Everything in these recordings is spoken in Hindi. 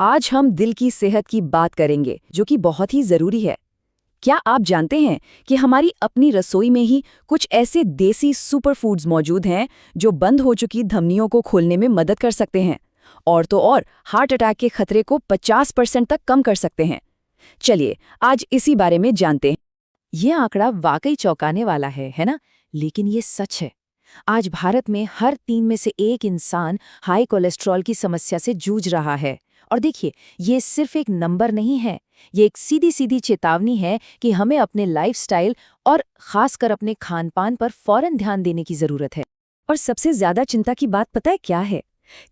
आज हम दिल की सेहत की बात करेंगे, जो कि बहुत ही जरूरी है। क्या आप जानते हैं कि हमारी अपनी रसोई में ही कुछ ऐसे देसी सुपर फूड्स मौजूद हैं जो बंद हो चुकी धमनियों को खोलने में मदद कर सकते हैं, और तो और हार्ट अटैक के खतरे को 50% तक कम कर सकते हैं। चलिए आज इसी बारे में जानते हैं। ये आंकड़ा वाकई चौंकाने वाला है ना? लेकिन ये सच है। आज भारत में हर 3 में से एक इंसान हाई कोलेस्ट्रॉल की समस्या से जूझ रहा है। और देखिए, ये सिर्फ एक नंबर नहीं है, ये एक सीधी सीधी चेतावनी है कि हमें अपने लाइफस्टाइल और खासकर अपने खानपान पर फौरन ध्यान देने की जरूरत है। और सबसे ज्यादा चिंता की बात पता है क्या है?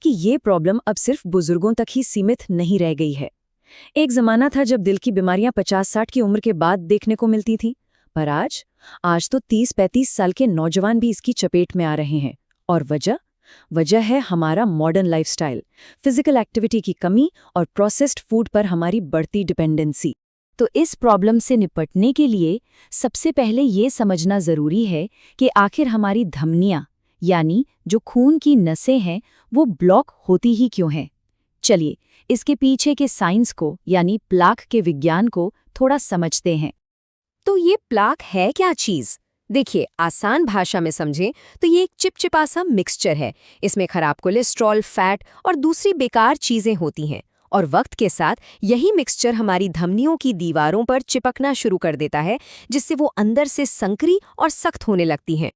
कि ये प्रॉब्लम अब सिर्फ बुजुर्गों तक ही सीमित नहीं रह गई है। एक जमाना था जब दिल की बीमारियां 50-60 की उम्र के बाद देखने को मिलती थी, पर आज तो 30-35 साल के नौजवान भी इसकी चपेट में आ रहे हैं। और वजह है हमारा मॉडर्न लाइफस्टाइल, फिजिकल एक्टिविटी की कमी और प्रोसेस्ड फूड पर हमारी बढ़ती डिपेंडेंसी। तो इस प्रॉब्लम से निपटने के लिए सबसे पहले ये समझना जरूरी है कि आखिर हमारी धमनियां, यानी जो खून की नसें हैं, वो ब्लॉक होती ही क्यों हैं। चलिए इसके पीछे के साइंस को, यानी प्लाक के विज्ञान को थोड़ा समझते हैं। तो ये प्लाक है क्या चीज? देखिए, आसान भाषा में समझें तो ये एक चिपचिपा सा मिक्सचर है। इसमें खराब कोलेस्ट्रॉल, फैट और दूसरी बेकार चीजें होती हैं, और वक्त के साथ यही मिक्सचर हमारी धमनियों की दीवारों पर चिपकना शुरू कर देता है, जिससे वो अंदर से संकरी और सख्त होने लगती हैं।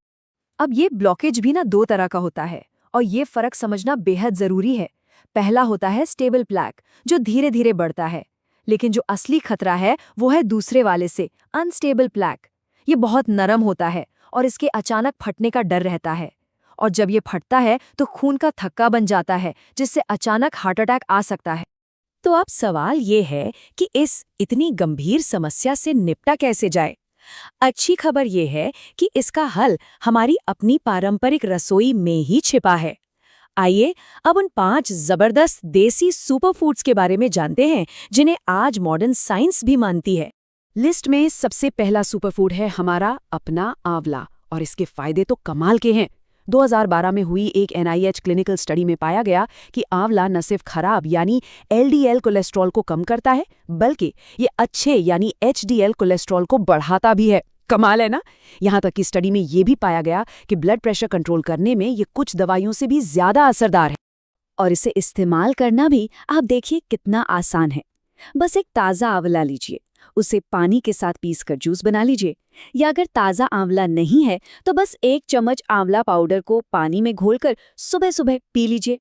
अब ये ब्लॉकेज भी ना 2 तरह का होता है, और ये फर्क समझना बेहद जरूरी है। पहला होता है स्टेबल प्लैक, जो धीरे धीरे बढ़ता है। लेकिन जो असली खतरा है वो है दूसरे वाले से, अनस्टेबल प्लैक। ये बहुत नरम होता है और इसके अचानक फटने का डर रहता है। और जब ये फटता है तो खून का थक्का बन जाता है, जिससे अचानक हार्ट अटैक आ सकता है। तो अब सवाल ये है कि इस इतनी गंभीर समस्या से निपटा कैसे जाए। अच्छी खबर ये है कि इसका हल हमारी अपनी पारंपरिक रसोई में ही छिपा है। आइए अब उन 5 जबरदस्त देसी सुपर फूड्स के बारे में जानते हैं, जिन्हें आज मॉडर्न साइंस भी मानती है। लिस्ट में सबसे पहला सुपर फूड है हमारा अपना आंवला, और इसके फायदे तो कमाल के हैं। 2012 में हुई एक NIH क्लिनिकल स्टडी में पाया गया कि आंवला न सिर्फ खराब यानी LDL कोलेस्ट्रॉल को कम करता है, बल्कि ये अच्छे यानी HDL कोलेस्ट्रॉल को बढ़ाता भी है। कमाल है ना? यहाँ तक कि स्टडी में ये भी पाया गया कि ब्लड प्रेशर कंट्रोल करने में ये कुछ दवाइयों से भी ज्यादा असरदार है। और इसे इस्तेमाल करना भी आप देखिए कितना आसान है। बस एक ताज़ा आंवला लीजिए, उसे पानी के साथ पीसकर जूस बना लीजिए, या अगर ताज़ा आंवला नहीं है तो बस 1 चम्मच आंवला पाउडर को पानी में घोलकर सुबह सुबह पी लीजिए।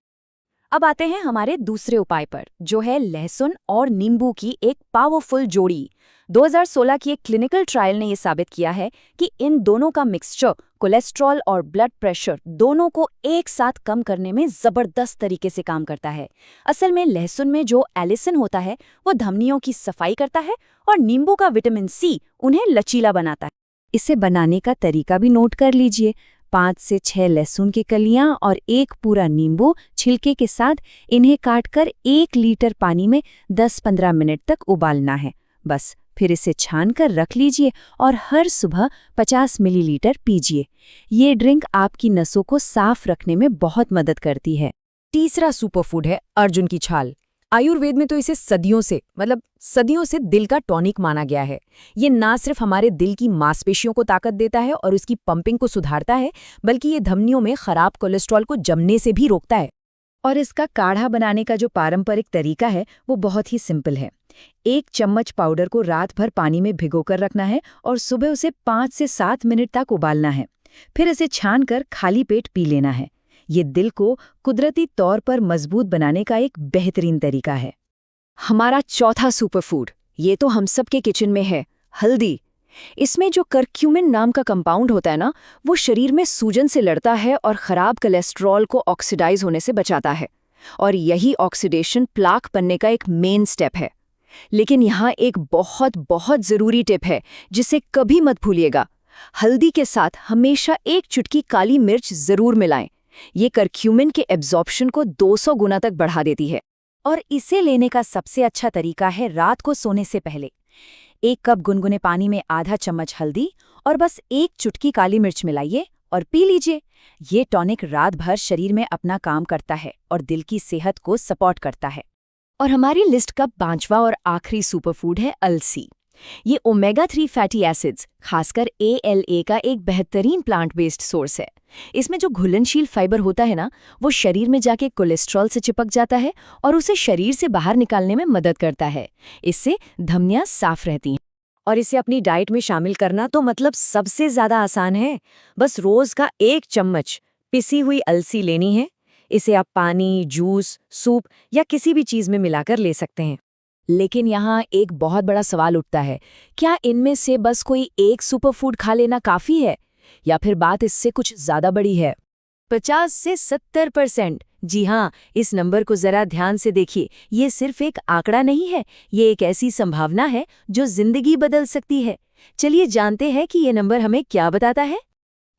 अब आते हैं हमारे दूसरे उपाय पर, जो है लहसुन और नींबू की एक पावरफुल जोड़ी। 2016 की एक क्लिनिकल ट्रायल ने यह साबित किया है कि इन दोनों का मिक्सचर कोलेस्ट्रॉल और ब्लड प्रेशर दोनों को एक साथ कम करने में जबरदस्त तरीके से काम करता है। असल में लहसुन में जो एलिसिन होता है वो धमनियों की सफाई करता है, और नींबू का विटामिन C उन्हें लचीला बनाता है। इसे बनाने का तरीका भी नोट कर लीजिए। 5 से 6 लहसुन की कलियां और 1 पूरा नींबू छिलके के साथ इन्हें काटकर 1 लीटर पानी में 10-15 मिनट तक उबालना है। बस फिर इसे छान कर रख लीजिए और हर सुबह 50 मिलीलीटर पीजिए। ये ड्रिंक आपकी नसों को साफ रखने में बहुत मदद करती है। तीसरा सुपर फूड है अर्जुन की छाल। आयुर्वेद में तो इसे सदियों से दिल का टॉनिक माना गया है। ये ना सिर्फ हमारे दिल की मांसपेशियों को ताकत देता है और उसकी पंपिंग को सुधारता है, बल्कि ये धमनियों में खराब कोलेस्ट्रॉल को जमने से भी रोकता है। और इसका काढ़ा बनाने का जो पारंपरिक तरीका है वो बहुत ही सिंपल है। 1 चम्मच पाउडर को रात भर पानी में भिगोकर रखना है और सुबह उसे 5 से 7 मिनट तक उबालना है। फिर इसे छानकर खाली पेट पी लेना है। ये दिल को कुदरती तौर पर मजबूत बनाने का एक बेहतरीन तरीका है। हमारा चौथा सुपर फूड, ये तो हम सबके किचन में है, हल्दी। इसमें जो करक्यूमिन नाम का कंपाउंड होता है ना, वो शरीर में सूजन से लड़ता है और खराब कोलेस्ट्रॉल को ऑक्सीडाइज होने से बचाता है। और यही ऑक्सीडेशन प्लाक बनने का एक मेन स्टेप है। लेकिन यहाँ एक बहुत बहुत ज़रूरी टिप है, जिसे कभी मत भूलिएगा। हल्दी के साथ हमेशा 1 चुटकी काली मिर्च ज़रूर मिलाएं। ये करक्यूमिन के एब्जॉर्प्शन को 200 गुना तक बढ़ा देती है। और इसे लेने का सबसे अच्छा तरीका है रात को सोने से पहले 1 कप गुनगुने पानी में आधा चम्मच हल्दी और बस 1 चुटकी काली मिर्च मिलाइए और पी लीजिए। ये टॉनिक रात भर शरीर में अपना काम करता है और दिल की सेहत को सपोर्ट करता है। और हमारी लिस्ट का 5वां और आखिरी सुपरफूड है अलसी। ये ओमेगा 3 फैटी एसिड्स, खासकर ALA का एक बेहतरीन प्लांट बेस्ड सोर्स है। इसमें जो घुलनशील फाइबर होता है ना, वो शरीर में जाके कोलेस्ट्रॉल से चिपक जाता है और उसे शरीर से बाहर निकालने में मदद करता है। इससे धमनियां साफ रहती हैं। और इसे अपनी डाइट में शामिल करना तो मतलब सबसे ज्यादा आसान है। बस रोज का 1 चम्मच पिसी हुई अलसी लेनी है। इसे आप पानी, जूस, सूप या किसी भी चीज में मिलाकर ले सकते हैं। लेकिन यहाँ एक बहुत बड़ा सवाल उठता है, क्या इनमें से बस कोई एक सुपरफूड खा लेना काफ़ी है, या फिर बात इससे कुछ ज़्यादा बड़ी है? 50 से 70%। जी हाँ, इस नंबर को जरा ध्यान से देखिए। ये सिर्फ एक आंकड़ा नहीं है, ये एक ऐसी संभावना है जो जिंदगी बदल सकती है। चलिए जानते हैं कि ये नंबर हमें क्या बताता है।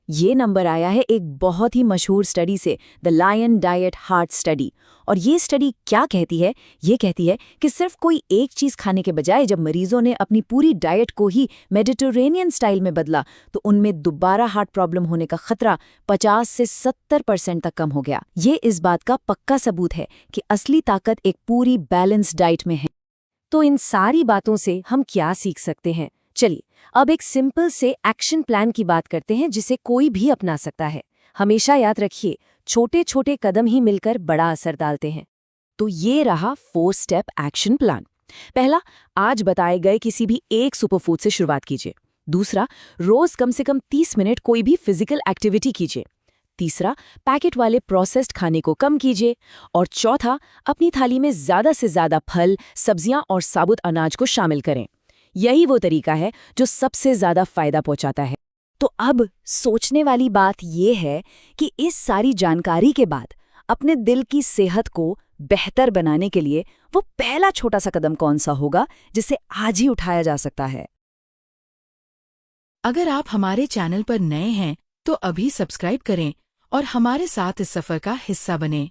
ये नंबर आया है एक बहुत ही मशहूर स्टडी से, the Lyon diet heart study. और ये स्टडी क्या कहती है? ये कहती है कि सिर्फ कोई एक चीज़ खाने के बजाय जब मरीजों ने अपनी पूरी डाइट को ही मेडिटरेनियन स्टाइल में बदला, तो उनमें दोबारा हार्ट प्रॉब्लम होने का खतरा 50 से 70% तक कम हो गया। ये इस बात का पक्का सबूत है कि असली ताकत एक पूरी बैलेंस डाइट में है। तो इन सारी बातों से हम क्या सीख सकते हैं? चलिए अब एक सिंपल से एक्शन प्लान की बात करते हैं जिसे कोई भी अपना सकता है। हमेशा याद रखिए, छोटे छोटे कदम ही मिलकर बड़ा असर डालते हैं। तो ये रहा 4 स्टेप एक्शन प्लान। पहला, आज बताए गए किसी भी एक सुपरफूड से शुरुआत कीजिए। दूसरा, रोज कम से कम 30 मिनट कोई भी फिजिकल एक्टिविटी कीजिए। तीसरा, पैकेट वाले प्रोसेस्ड खाने को कम कीजिए। और चौथा, अपनी थाली में ज़्यादा से ज़्यादा फल, सब्जियां और साबुत अनाज को शामिल करें। यही वो तरीका है जो सबसे ज़्यादा फायदा पहुंचाता है। तो अब सोचने वाली बात ये है कि इस सारी जानकारी के बाद अपने दिल की सेहत को बेहतर बनाने के लिए वो पहला छोटा सा कदम कौन सा होगा जिसे आज ही उठाया जा सकता है? अगर आप हमारे चैनल पर नए हैं तो अभी सब्सक्राइब करें और हमारे साथ इस सफर का हिस्सा बनें।